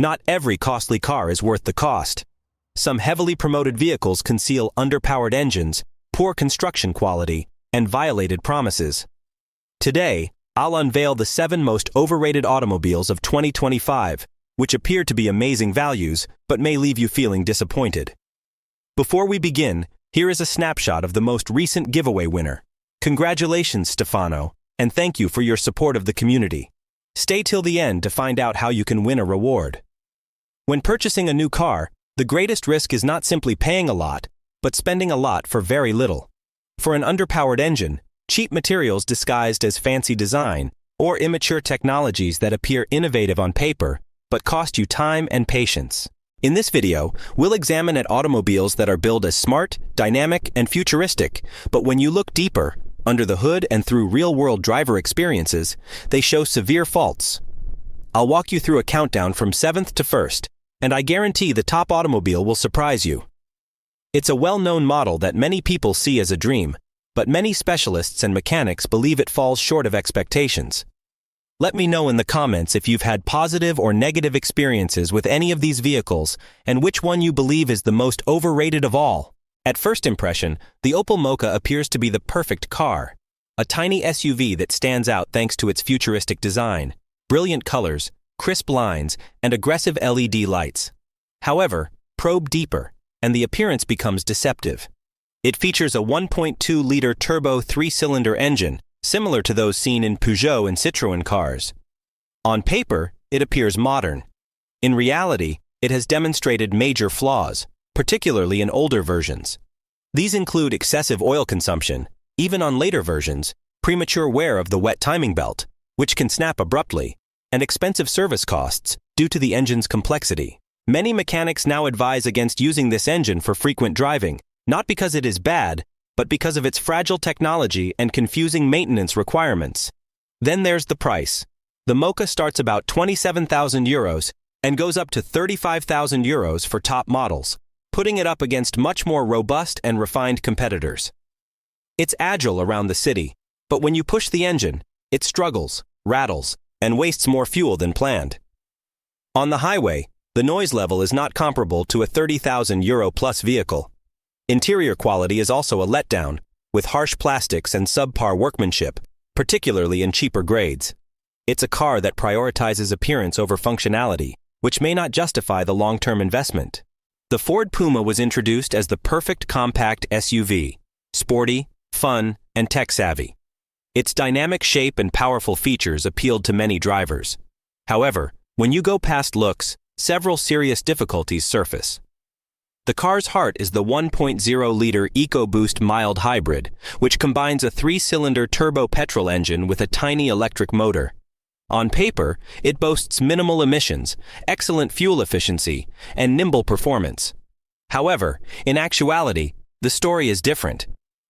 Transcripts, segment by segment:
Not every costly car is worth the cost. Some heavily promoted vehicles conceal underpowered engines, poor construction quality, and violated promises. Today, I'll unveil the 7 most overrated automobiles of 2025, which appear to be amazing values, but may leave you feeling disappointed. Before we begin, here is a snapshot of the most recent giveaway winner. Congratulations, Stefano, and thank you for your support of the community. Stay till the end to find out how you can win a reward. When purchasing a new car, the greatest risk is not simply paying a lot, but spending a lot for very little. For an underpowered engine, cheap materials disguised as fancy design, or immature technologies that appear innovative on paper, but cost you time and patience. In this video, we'll examine automobiles that are billed as smart, dynamic, and futuristic, but when you look deeper, under the hood and through real-world driver experiences, they show severe faults. I'll walk you through a countdown from 7th to 1st, and I guarantee the top automobile will surprise you. It's a well-known model that many people see as a dream, but many specialists and mechanics believe it falls short of expectations. Let me know in the comments if you've had positive or negative experiences with any of these vehicles and which one you believe is the most overrated of all. At first impression, the Opel Mokka appears to be the perfect car. A tiny SUV that stands out thanks to its futuristic design, brilliant colors, crisp lines, and aggressive LED lights. However, probe deeper, and the appearance becomes deceptive. It features a 1.2-liter turbo 3-cylinder engine, similar to those seen in Peugeot and Citroën cars. On paper, it appears modern. In reality, it has demonstrated major flaws, particularly in older versions. These include excessive oil consumption, even on later versions, premature wear of the wet timing belt, which can snap abruptly, and expensive service costs due to the engine's complexity. Many mechanics now advise against using this engine for frequent driving, not because it is bad, but because of its fragile technology and confusing maintenance requirements. Then there's the price. The Mokka starts about €27,000 and goes up to €35,000 for top models, putting it up against much more robust and refined competitors. It's agile around the city, but when you push the engine, it struggles, rattles, and wastes more fuel than planned. On the highway, the noise level is not comparable to a €30,000 plus vehicle. Interior quality is also a letdown, with harsh plastics and subpar workmanship, particularly in cheaper grades. It's a car that prioritizes appearance over functionality, which may not justify the long-term investment. The Ford Puma was introduced as the perfect compact SUV, sporty, fun, and tech-savvy. Its dynamic shape and powerful features appealed to many drivers. However, when you go past looks, several serious difficulties surface. The car's heart is the 1.0-liter EcoBoost mild hybrid, which combines a 3-cylinder turbo petrol engine with a tiny electric motor. On paper, it boasts minimal emissions, excellent fuel efficiency, and nimble performance. However, in actuality, the story is different.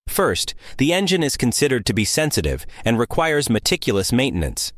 First, the engine is considered to be sensitive and requires meticulous maintenance.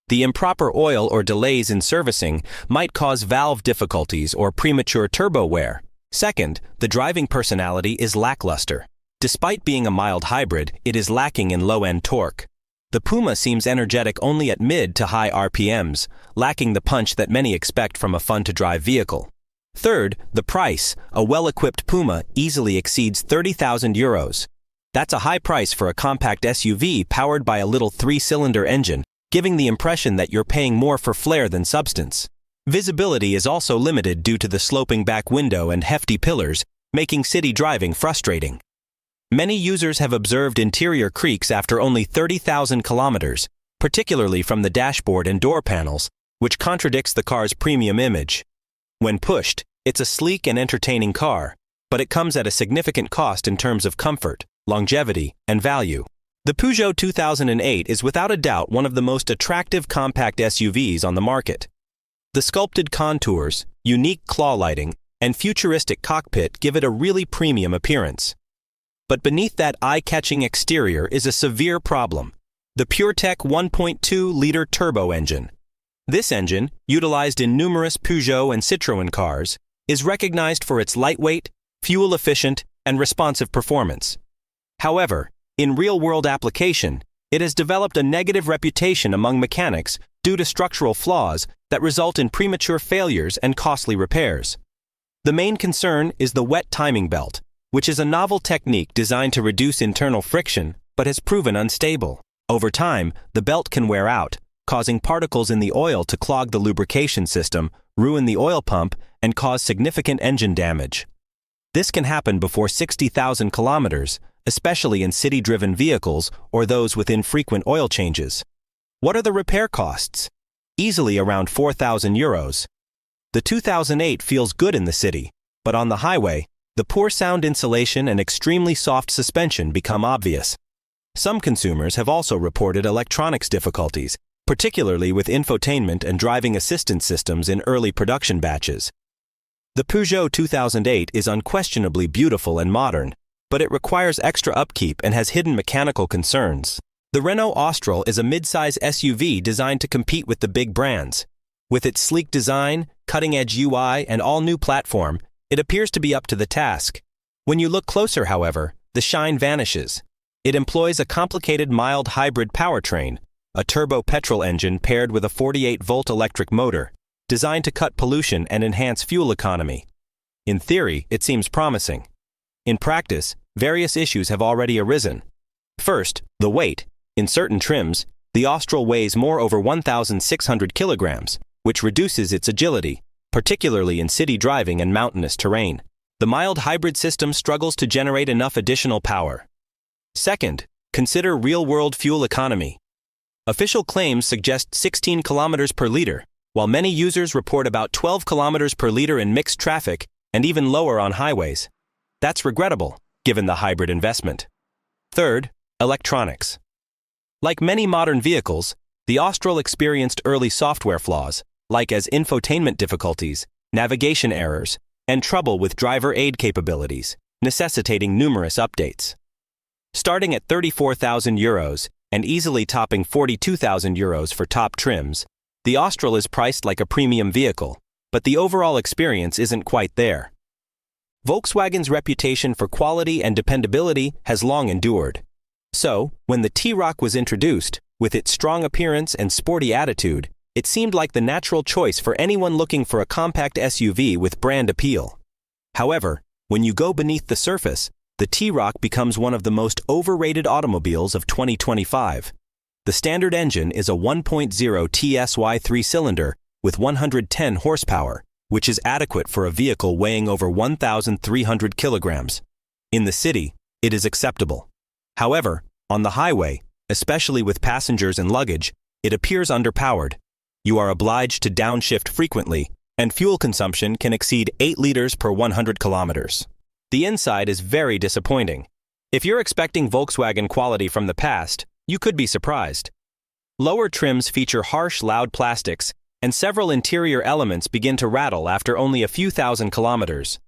The improper oil or delays in servicing might cause valve difficulties or premature turbo wear. Second, the driving personality is lackluster. Despite being a mild hybrid, it is lacking in low-end torque. The Puma seems energetic only at mid to high RPMs, lacking the punch that many expect from a fun-to-drive vehicle. Third, the price. A well-equipped Puma easily exceeds €30,000. That's a high price for a compact SUV powered by a little 3-cylinder engine, giving the impression that you're paying more for flair than substance. Visibility is also limited due to the sloping back window and hefty pillars, making city driving frustrating. Many users have observed interior creaks after only 30,000 kilometers, particularly from the dashboard and door panels, which contradicts the car's premium image. When pushed, it's a sleek and entertaining car, but it comes at a significant cost in terms of comfort, longevity, and value. The Peugeot 2008 is without a doubt one of the most attractive compact SUVs on the market. The sculpted contours, unique claw lighting, and futuristic cockpit give it a really premium appearance. But beneath that eye-catching exterior is a severe problem: the PureTech 1.2-liter turbo engine. This engine, utilized in numerous Peugeot and Citroën cars, is recognized for its lightweight, fuel-efficient, and responsive performance. However, in real-world application, it has developed a negative reputation among mechanics due to structural flaws that result in premature failures and costly repairs. The main concern is the wet timing belt, which is a novel technique designed to reduce internal friction but has proven unstable. Over time, the belt can wear out, causing particles in the oil to clog the lubrication system, ruin the oil pump, and cause significant engine damage. This can happen before 60,000 kilometers, especially in city-driven vehicles or those with infrequent oil changes. What are the repair costs? Easily around €4,000. The 2008 feels good in the city, but on the highway, the poor sound insulation and extremely soft suspension become obvious. Some consumers have also reported electronics difficulties, particularly with infotainment and driving assistance systems in early production batches. The Peugeot 2008 is unquestionably beautiful and modern, but it requires extra upkeep and has hidden mechanical concerns. The Renault Austral is a mid-size SUV designed to compete with the big brands. With its sleek design, cutting-edge UI, and all-new platform, it appears to be up to the task. When you look closer, however, the shine vanishes. It employs a complicated mild hybrid powertrain, a turbo petrol engine paired with a 48-volt electric motor, designed to cut pollution and enhance fuel economy. In theory, it seems promising. In practice, various issues have already arisen. First, the weight. In certain trims, the Austral weighs over 1,600 kilograms, which reduces its agility, particularly in city driving and mountainous terrain. The mild hybrid system struggles to generate enough additional power. Second, consider real-world fuel economy. Official claims suggest 16 kilometers per liter, while many users report about 12 kilometers per liter in mixed traffic and even lower on highways. That's regrettable, given the hybrid investment. Third, electronics. Like many modern vehicles, the Austral experienced early software flaws, like as infotainment difficulties, navigation errors, and trouble with driver aid capabilities, necessitating numerous updates. Starting at €34,000 and easily topping €42,000 for top trims, the Austral is priced like a premium vehicle, but the overall experience isn't quite there. Volkswagen's reputation for quality and dependability has long endured. So, when the T-Roc was introduced, with its strong appearance and sporty attitude, it seemed like the natural choice for anyone looking for a compact SUV with brand appeal. However, when you go beneath the surface, the T-Roc becomes one of the most overrated automobiles of 2025. The standard engine is a 1.0 TSY 3-cylinder with 110 horsepower, which is adequate for a vehicle weighing over 1,300 kilograms. In the city, it is acceptable. However, on the highway, especially with passengers and luggage, it appears underpowered. You are obliged to downshift frequently, and fuel consumption can exceed 8 liters per 100 kilometers. The inside is very disappointing. If you're expecting Volkswagen quality from the past, you could be surprised. Lower trims feature harsh, loud plastics, and several interior elements begin to rattle after only a few thousand kilometers.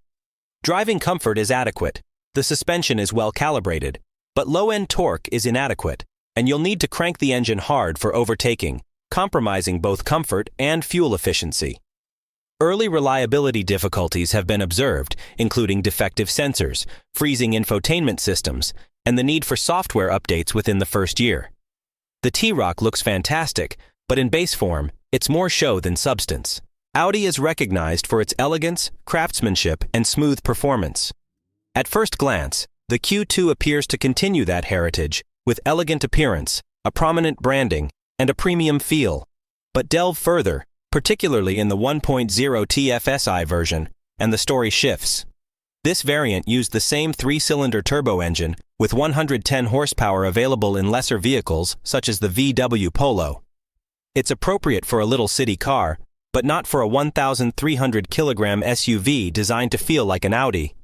Driving comfort is adequate, the suspension is well calibrated, but low-end torque is inadequate, and you'll need to crank the engine hard for overtaking, compromising both comfort and fuel efficiency. Early reliability difficulties have been observed, including defective sensors, freezing infotainment systems, and the need for software updates within the first year. The T-Roc looks fantastic, but in base form, it's more show than substance. Audi is recognized for its elegance, craftsmanship, and smooth performance. At first glance, the Q2 appears to continue that heritage, with elegant appearance, a prominent branding, and a premium feel. But delve further, particularly in the 1.0 TFSI version, and the story shifts. This variant used the same 3-cylinder turbo engine, with 110 horsepower available in lesser vehicles such as the VW Polo. It's appropriate for a little city car, but not for a 1,300 kilogram SUV designed to feel like an Audi.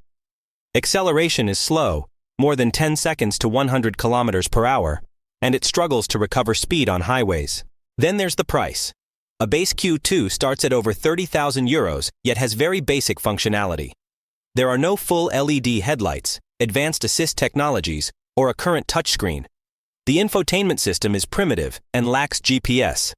Acceleration is slow, more than 10 seconds to 100 kilometers per hour, and it struggles to recover speed on highways. Then there's the price. A base Q2 starts at over €30,000, yet has very basic functionality. There are no full LED headlights, advanced assist technologies, or a current touchscreen. The infotainment system is primitive and lacks GPS.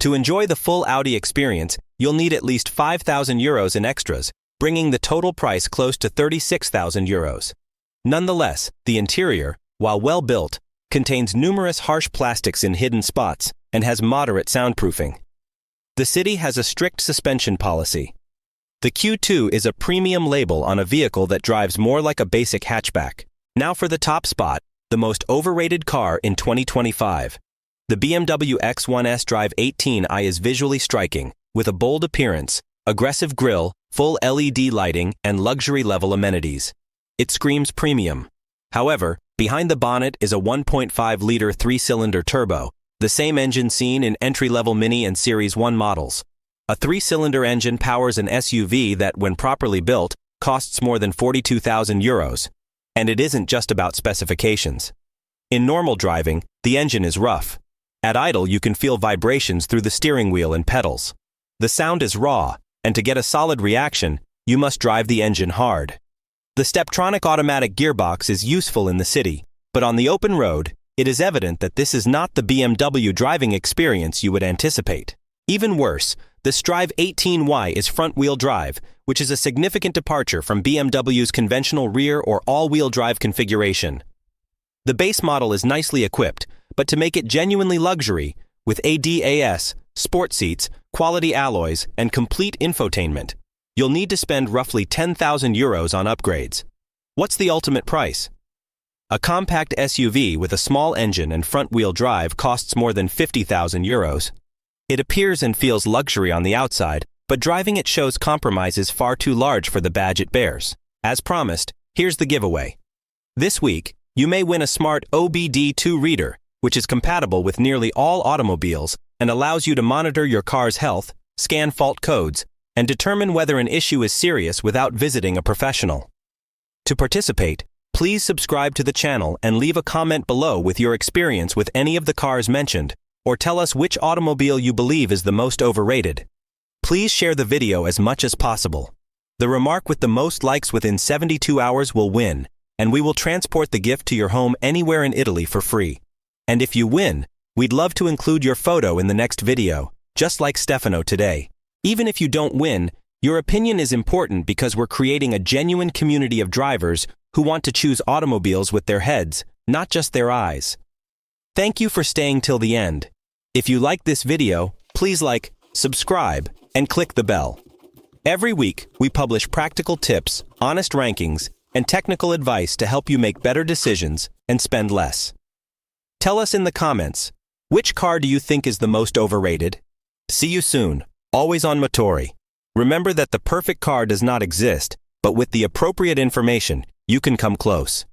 To enjoy the full Audi experience, you'll need at least €5,000 in extras, bringing the total price close to €36,000. Nonetheless, the interior, while well built, contains numerous harsh plastics in hidden spots, and has moderate soundproofing. The city has a strict suspension policy. The Q2 is a premium label on a vehicle that drives more like a basic hatchback. Now for the top spot, the most overrated car in 2025. The BMW X1 Drive 18i is visually striking, with a bold appearance, aggressive grille, full LED lighting, and luxury-level amenities. It screams premium. However, behind the bonnet is a 1.5-liter three-cylinder turbo, the same engine seen in entry-level Mini and Series 1 models. A three-cylinder engine powers an SUV that, when properly built, costs more than €42,000. And it isn't just about specifications. In normal driving, the engine is rough. At idle, you can feel vibrations through the steering wheel and pedals. The sound is raw, and to get a solid reaction, you must drive the engine hard. The Steptronic automatic gearbox is useful in the city, but on the open road, it is evident that this is not the BMW driving experience you would anticipate. Even worse, the Drive 18y is front-wheel drive, which is a significant departure from BMW's conventional rear or all-wheel drive configuration. The base model is nicely equipped, but to make it genuinely luxury, with ADAS, sport seats, quality alloys, and complete infotainment, you'll need to spend roughly €10,000 on upgrades. What's the ultimate price? A compact SUV with a small engine and front-wheel drive costs more than €50,000. It appears and feels luxury on the outside, but driving it shows compromise is far too large for the badge it bears. As promised, here's the giveaway. This week, you may win a smart OBD2 reader, which is compatible with nearly all automobiles and allows you to monitor your car's health, scan fault codes, and determine whether an issue is serious without visiting a professional. To participate, please subscribe to the channel and leave a comment below with your experience with any of the cars mentioned, or tell us which automobile you believe is the most overrated. Please share the video as much as possible. The remark with the most likes within 72 hours will win, and we will transport the gift to your home anywhere in Italy for free. And if you win, we'd love to include your photo in the next video, just like Stefano today. Even if you don't win, your opinion is important because we're creating a genuine community of drivers who want to choose automobiles with their heads, not just their eyes. Thank you for staying till the end. If you like this video, please like, subscribe, and click the bell. Every week, we publish practical tips, honest rankings, and technical advice to help you make better decisions and spend less. Tell us in the comments, which car do you think is the most overrated? See you soon, always on Motori. Remember that the perfect car does not exist, but with the appropriate information, you can come close.